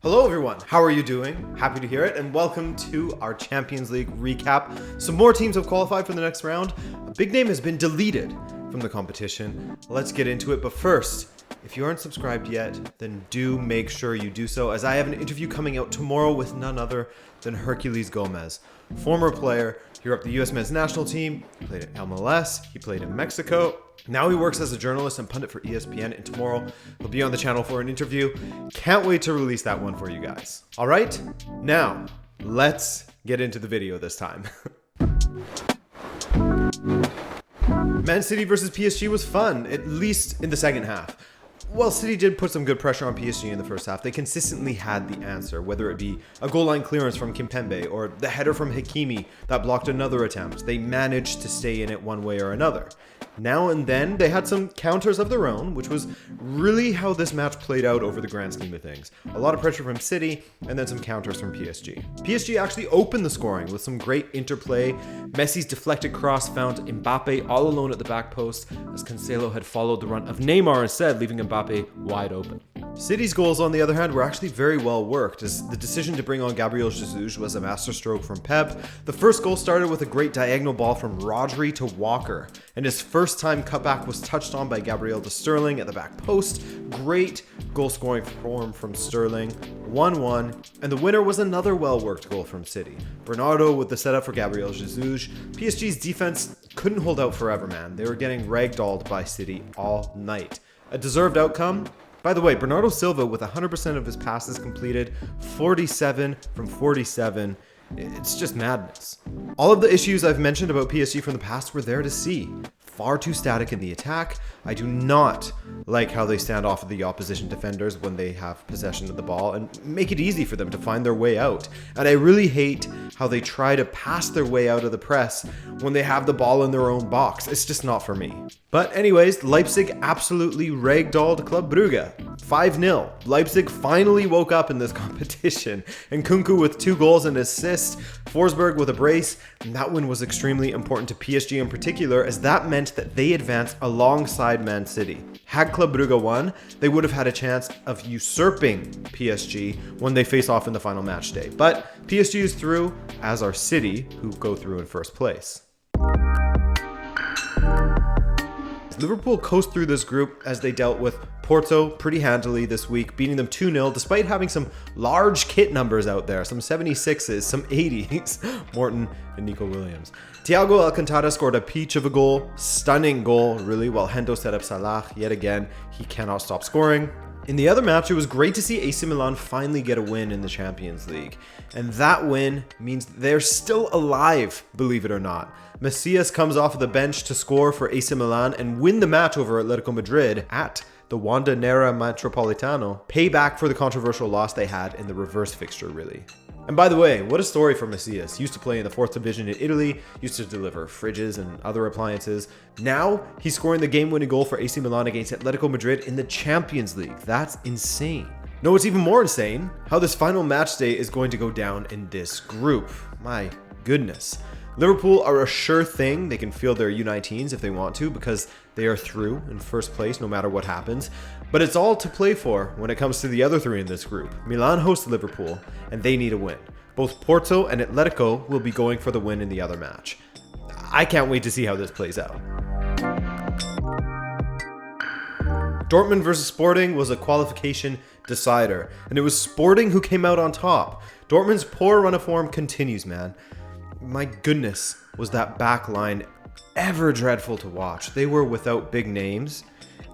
Hello everyone, how are you doing? Happy to hear it, and welcome to our Champions League recap. Some more teams have qualified for the next round. A big name has been deleted from the competition. Let's get into it, but first, if you aren't subscribed yet, then do make sure you do so, as I have an interview coming out tomorrow with none other than Herculez Gomez, former player. He grew up the US men's national team, he played at MLS, he played in Mexico. Now he works as a journalist and pundit for ESPN, and tomorrow he'll be on the channel for an interview. Can't wait to release that one for you guys. All right, now let's get into the video this time. Man City versus PSG was fun, at least in the second half. While City did put some good pressure on PSG in the first half, they consistently had the answer, whether it be a goal line clearance from Kimpembe or the header from Hakimi that blocked another attempt. They managed to stay in it one way or another. Now and then, they had some counters of their own, which was really how this match played out over the grand scheme of things. A lot of pressure from City, and then some counters from PSG. PSG actually opened the scoring with some great interplay. Messi's deflected cross found Mbappe all alone at the back post, as Cancelo had followed the run of Neymar instead, leaving Mbappe wide open. City's goals, on the other hand, were actually very well worked, as the decision to bring on Gabriel Jesus was a masterstroke from Pep. The first goal started with a great diagonal ball from Rodri to Walker, and his first time cutback was touched on by Gabriel to Sterling at the back post. Great goal scoring form from Sterling, 1-1, and the winner was another well-worked goal from City. Bernardo with the setup for Gabriel Jesus. PSG's defense couldn't hold out forever, man. They were getting ragdolled by City all night. A deserved outcome. By the way, Bernardo Silva with 100% of his passes completed, 47 from 47. It's just madness. All of the issues I've mentioned about PSG from the past were there to see. Far too static in the attack. I do not like how they stand off of the opposition defenders when they have possession of the ball and make it easy for them to find their way out. And I really hate how they try to pass their way out of the press when they have the ball in their own box. It's just not for me. But anyways, Leipzig absolutely ragdolled Club Brugge. 5-0. Leipzig finally woke up in this competition. And Nkunku with 2 goals and assist, Forsberg with a brace, and that win was extremely important to PSG in particular, as that meant that they advanced alongside Man City. Had Club Brugge won, they would have had a chance of usurping PSG when they face off in the final match day. But PSG is through, as are City, who go through in first place. Liverpool coast through this group as they dealt with Porto pretty handily this week, beating them 2-0 despite having some large kit numbers out there, some 76s, some 80s, Morton and Nico Williams. Thiago Alcantara scored a peach of a goal, stunning goal really, while Hendo set up Salah yet again. He cannot stop scoring. In the other match, it was great to see AC Milan finally get a win in the Champions League. And that win means they're still alive, believe it or not. Macias comes off of the bench to score for AC Milan and win the match over Atletico Madrid at the Wanda Nera Metropolitano. Payback for the controversial loss they had in the reverse fixture, really. And by the way, what a story for Macias. Used to play in the 4th division in Italy, used to deliver fridges and other appliances. Now he's scoring the game-winning goal for AC Milan against Atletico Madrid in the Champions League. That's insane. No, it's even more insane how this final match day is going to go down in this group. My goodness. Liverpool are a sure thing. They can field their U19s if they want to, because they are through in first place no matter what happens. But it's all to play for when it comes to the other 3 in this group. Milan hosts Liverpool, and they need a win. Both Porto and Atletico will be going for the win in the other match. I can't wait to see how this plays out. Dortmund versus Sporting was a qualification decider, and it was Sporting who came out on top. Dortmund's poor run of form continues, man. My goodness, was that back line ever dreadful to watch. They were without big names,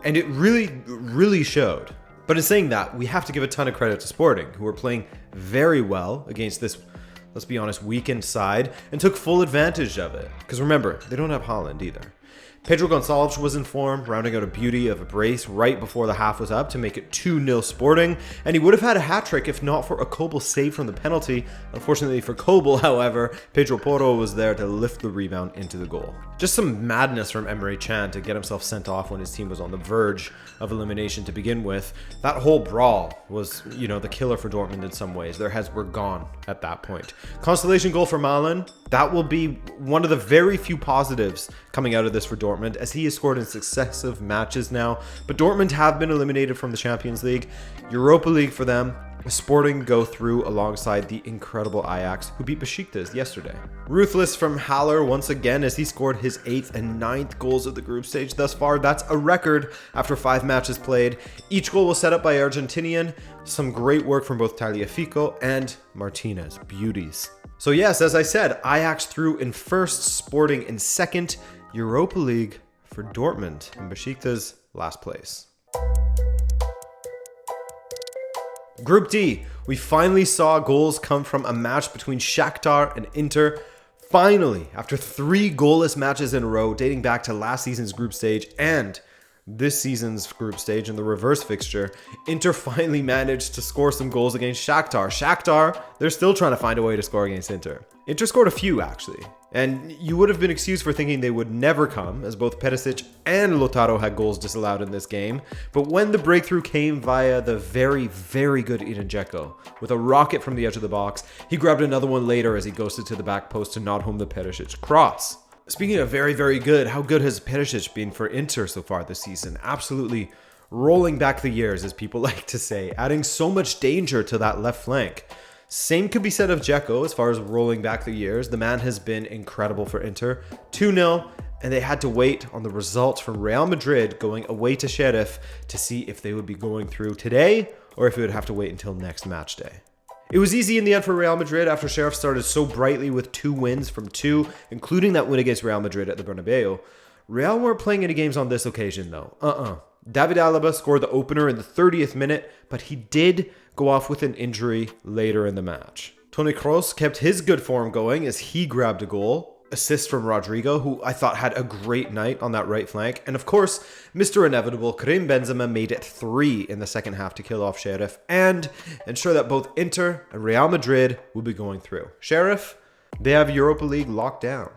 and it really showed. But in saying that, we have to give a ton of credit to Sporting, who were playing very well against this, let's be honest, weakened side, and took full advantage of it. Because remember, they don't have Haaland either. Pedro Gonçalves was in form, rounding out a beauty of a brace right before the half was up to make it 2-0 Sporting, and he would have had a hat-trick if not for a Kobel save from the penalty. Unfortunately for Kobel, however, Pedro Porro was there to lift the rebound into the goal. Just some madness from Emre Can to get himself sent off when his team was on the verge of elimination to begin with. That whole brawl was, the killer for Dortmund in some ways. Their heads were gone at that point. Consolation goal for Malen. That will be one of the very few positives coming out of this for Dortmund, as he has scored in successive matches now. But Dortmund have been eliminated from the Champions League. Europa League for them Sporting go through alongside the incredible Ajax, who beat Besiktas yesterday. Ruthless from Haller once again as he scored his 8th and 9th goals of the group stage thus far. That's a record after 5 matches played. Each goal was set up by Argentinian. Some great work from both Tagliafico and Martinez. Beauties. So yes, as I said, Ajax through in first, Sporting in second, Europa League for Dortmund, and Besiktas last place. Group D, we finally saw goals come from a match between Shakhtar and Inter. Finally, after 3 goalless matches in a row dating back to last season's group stage and this season's group stage in the reverse fixture, Inter finally managed to score some goals against Shakhtar. Shakhtar, they're still trying to find a way to score against Inter. Inter scored a few, actually. And you would have been excused for thinking they would never come, as both Perisic and Lautaro had goals disallowed in this game. But when the breakthrough came via the very, very good Edin DZEKO, with a rocket from the edge of the box, he grabbed another one later as he ghosted to the back post to nod home the Perisic cross. Speaking of very, very good, how good has Perisic been for Inter so far this season? Absolutely rolling back the years, as people like to say, adding so much danger to that left flank. Same could be said of DZEKO as far as rolling back the years. The man has been incredible for Inter. 2-0, and they had to wait on the results from Real Madrid going away to Sheriff to see if they would be going through today or if it would have to wait until next match day. It was easy in the end for Real Madrid after Sheriff started so brightly with 2 wins from 2, including that win against Real Madrid at the Bernabeu. Real weren't playing any games on this occasion though. David Alaba scored the opener in the 30th minute, but he did go off with an injury later in the match. Toni Kroos kept his good form going as he grabbed a goal. Assist from Rodrigo, who I thought had a great night on that right flank. And of course, Mr. Inevitable, Karim Benzema made it 3 in the second half to kill off Sheriff and ensure that both Inter and Real Madrid will be going through. Sheriff, they have Europa League locked down.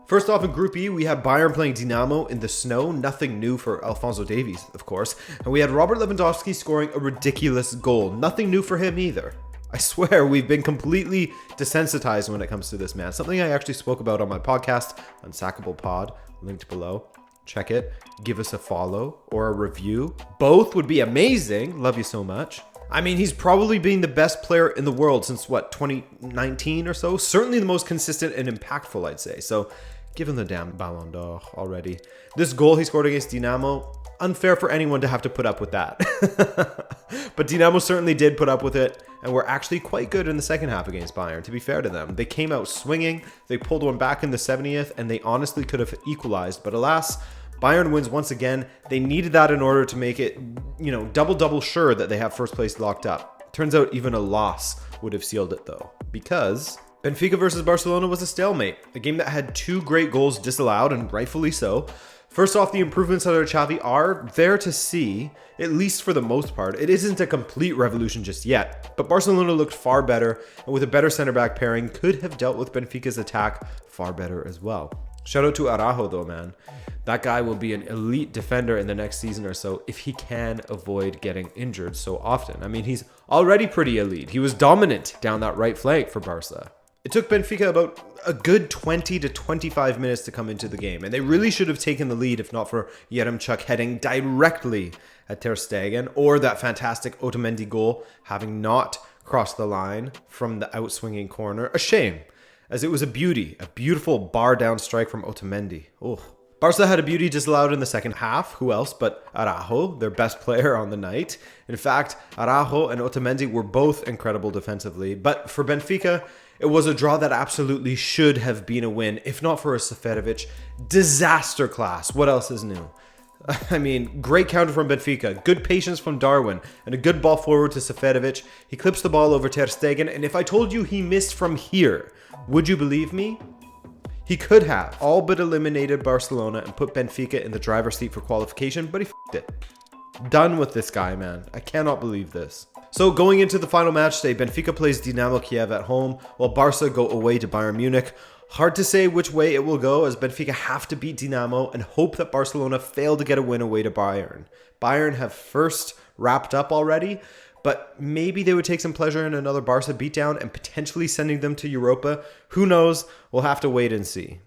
First off in Group E, we had Bayern playing Dinamo in the snow. Nothing new for Alphonso Davies, of course. And we had Robert Lewandowski scoring a ridiculous goal. Nothing new for him either. I swear we've been completely desensitized when it comes to this man. Something I actually spoke about on my podcast, Unsackable Pod, linked below. Check it. Give us a follow or a review. Both would be amazing. Love you so much. I mean, he's probably been the best player in the world since, 2019 or so? Certainly the most consistent and impactful, I'd say. So give him the damn Ballon d'Or already. This goal he scored against Dinamo, unfair for anyone to have to put up with that. But Dinamo certainly did put up with it and were actually quite good in the second half against Bayern, to be fair to them. They came out swinging, they pulled one back in the 70th, and they honestly could have equalized. But alas, Bayern wins once again. They needed that in order to make it, double sure that they have first place locked up. Turns out even a loss would have sealed it though, because Benfica versus Barcelona was a stalemate, a game that had 2 great goals disallowed, and rightfully so. First off, the improvements under Xavi are there to see, at least for the most part. It isn't a complete revolution just yet, but Barcelona looked far better, and with a better center-back pairing, could have dealt with Benfica's attack far better as well. Shout out to Araujo though, man. That guy will be an elite defender in the next season or so if he can avoid getting injured so often. I mean, he's already pretty elite. He was dominant down that right flank for Barca. It took Benfica about a good 20 to 25 minutes to come into the game, and they really should have taken the lead if not for Yaremchuk heading directly at Ter Stegen, or that fantastic Otamendi goal having not crossed the line from the outswinging corner. A shame, as it was a beautiful bar down strike from Otamendi. Oh. Barca had a beauty disallowed in the second half. Who else but Araujo, their best player on the night. In fact, Araujo and Otamendi were both incredible defensively, but for Benfica, it was a draw that absolutely should have been a win, if not for a Seferovic disaster class. What else is new? I mean, great counter from Benfica, good patience from Darwin, and a good ball forward to Seferovic. He clips the ball over Ter Stegen, and if I told you he missed from here, would you believe me? He could have all but eliminated Barcelona and put Benfica in the driver's seat for qualification, but he f***ed it. Done with this guy, man. I cannot believe this. So going into the final match day, Benfica plays Dynamo Kiev at home, while Barca go away to Bayern Munich. Hard to say which way it will go, as Benfica have to beat Dynamo and hope that Barcelona fail to get a win away to Bayern. Bayern have first wrapped up already, but maybe they would take some pleasure in another Barca beatdown and potentially sending them to Europa. Who knows? We'll have to wait and see.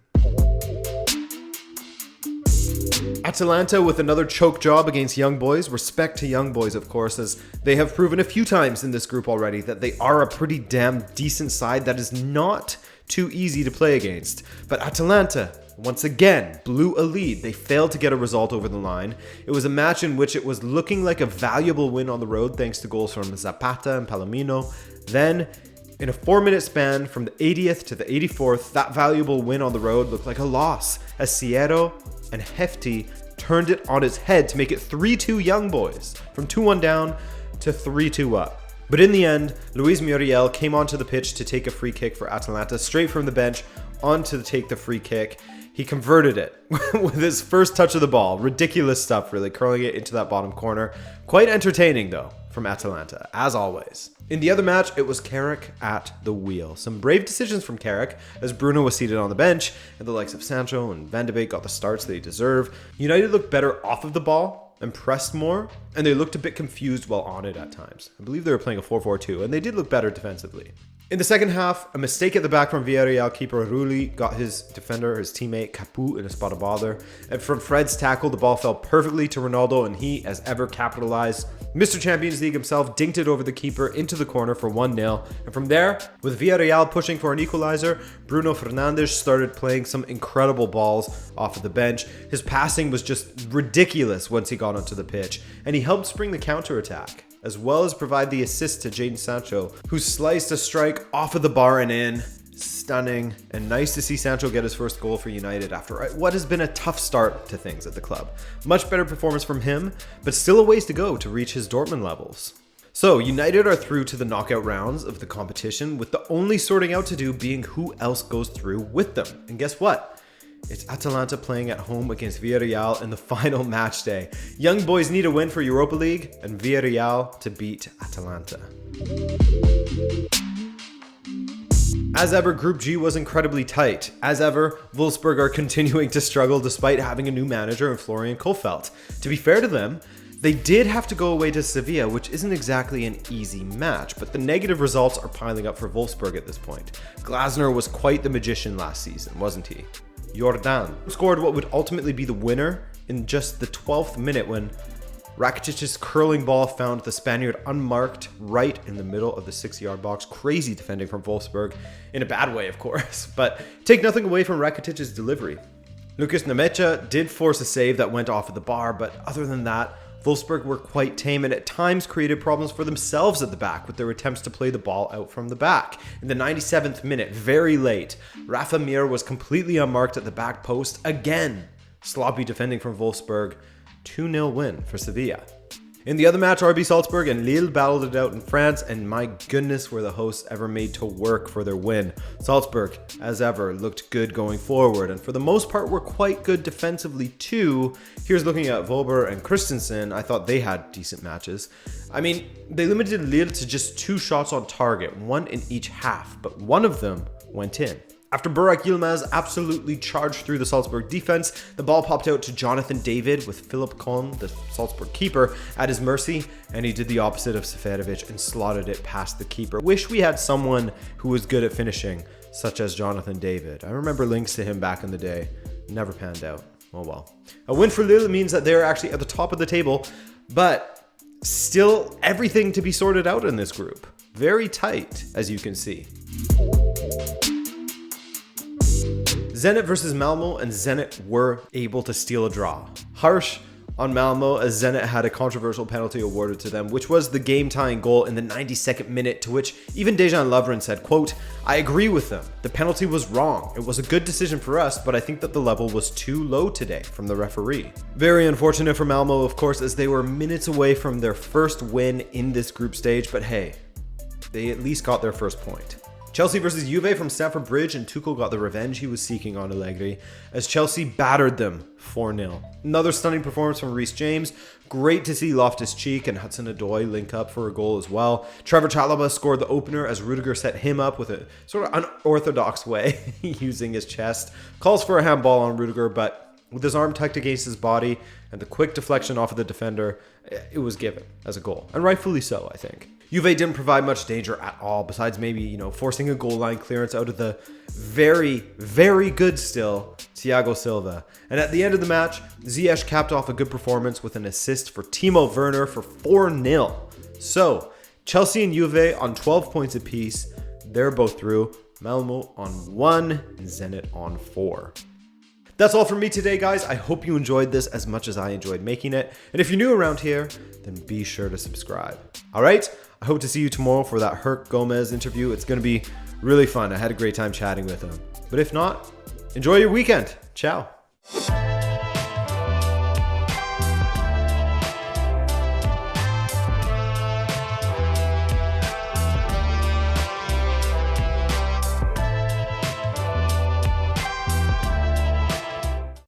Atalanta with another choke job against Young Boys. Respect to Young Boys, of course, as they have proven a few times in this group already that they are a pretty damn decent side that is not too easy to play against. But Atalanta, once again, blew a lead. They failed to get a result over the line. It was a match in which it was looking like a valuable win on the road thanks to goals from Zapata and Palomino. Then, in a 4-minute span from the 80th to the 84th, that valuable win on the road looked like a loss as Sierro and Hefty turned it on its head to make it 3-2 Young Boys, from 2-1 down to 3-2 up. But in the end, Luis Muriel came onto the pitch to take a free kick for Atalanta, straight from the bench onto to take the free kick. He converted it with his first touch of the ball. Ridiculous stuff, really, curling it into that bottom corner. Quite entertaining, though, from Atalanta, as always. In the other match, it was Carrick at the wheel. Some brave decisions from Carrick, as Bruno was seated on the bench, and the likes of Sancho and Van de Beek got the starts they deserve. United looked better off of the ball and pressed more, and they looked a bit confused while on it at times. I believe they were playing a 4-4-2, and they did look better defensively. In the second half, a mistake at the back from Villarreal keeper Rulli got his defender, his teammate kqtuB, in a spot of bother. And from Fred's tackle, the ball fell perfectly to Ronaldo, and he, as ever, capitalized. Mr. Champions League himself dinked it over the keeper into the corner for 1-0. And from there, with Villarreal pushing for an equalizer, Bruno Fernandes started playing some incredible balls off of the bench. His passing was just ridiculous once he got onto the pitch, and he helped spring the counterattack, as well as provide the assist to Jadon Sancho, who sliced a strike off of the bar and in. Stunning, and nice to see Sancho get his first goal for United after what has been a tough start to things at the club. Much better performance from him, but still a ways to go to reach his Dortmund levels. So, United are through to the knockout rounds of the competition, with the only sorting out to do being who else goes through with them. And guess what? It's Atalanta playing at home against Villarreal in the final match day. Young Boys need a win for Europa League, and Villarreal to beat Atalanta. As ever, Group G was incredibly tight. As ever, Wolfsburg are continuing to struggle despite having a new manager in Florian Kohfeldt. To be fair to them, they did have to go away to Sevilla, which isn't exactly an easy match, but the negative results are piling up for Wolfsburg at this point. Glasner was quite the magician last season, wasn't he? Jordan scored what would ultimately be the winner in just the 12th minute when Rakitic's curling ball found the Spaniard unmarked right in the middle of the 6-yard box. Crazy defending from Wolfsburg, in a bad way, of course, but take nothing away from Rakitic's delivery. Lucas Nemecha did force a save that went off of the bar, but other than that, Wolfsburg were quite tame and at times created problems for themselves at the back with their attempts to play the ball out from the back. In the 97th minute, very late, Rafa Mir was completely unmarked at the back post again. Sloppy defending from Wolfsburg. 2-0 win for Sevilla. In the other match, RB Salzburg and Lille battled it out in France, and my goodness were the hosts ever made to work for their win. Salzburg, as ever, looked good going forward, and for the most part were quite good defensively too. Here's looking at Vober and Christensen. I thought they had decent matches. I mean, they limited Lille to just 2 shots on target, 1 in each half, but one of them went in. After Burak Yilmaz absolutely charged through the Salzburg defense, the ball popped out to Jonathan David with Philip Kohn, the Salzburg keeper, at his mercy, and he did the opposite of Seferovic and slotted it past the keeper. Wish we had someone who was good at finishing, such as Jonathan David. I remember links to him back in the day. Never panned out. Oh well. A win for Lille means that they're actually at the top of the table, but still everything to be sorted out in this group. Very tight, as you can see. Zenit versus Malmo, and Zenit were able to steal a draw. Harsh on Malmo, as Zenit had a controversial penalty awarded to them, which was the game-tying goal in the 92nd minute, to which even Dejan Lovren said, quote, "I agree with them. The penalty was wrong. It was a good decision for us, but I think that the level was too low today from the referee." Very unfortunate for Malmo, of course, as they were minutes away from their first win in this group stage, but hey, they at least got their first point. Chelsea versus Juve from Stamford Bridge, and Tuchel got the revenge he was seeking on Allegri as Chelsea battered them 4-0. Another stunning performance from Reece James. Great to see Loftus-Cheek and Hudson-Odoi link up for a goal as well. Trevor Chalobah scored the opener as Rudiger set him up with a sort of unorthodox way using his chest. Calls for a handball on Rudiger, but With his arm tucked against his body and the quick deflection off of the defender, it was given as a goal. And rightfully so, I think. Juve didn't provide much danger at all, besides maybe, forcing a goal line clearance out of the very, very good still Thiago Silva. And at the end of the match, Ziyech capped off a good performance with an assist for Timo Werner for 4-0. So, Chelsea and Juve on 12 points apiece. They're both through. Malmo on 1 and Zenit on 4. That's all from me today, guys. I hope you enjoyed this as much as I enjoyed making it. And if you're new around here, then be sure to subscribe. All right? I hope to see you tomorrow for that Herc Gomez interview. It's going to be really fun. I had a great time chatting with him. But if not, enjoy your weekend. Ciao.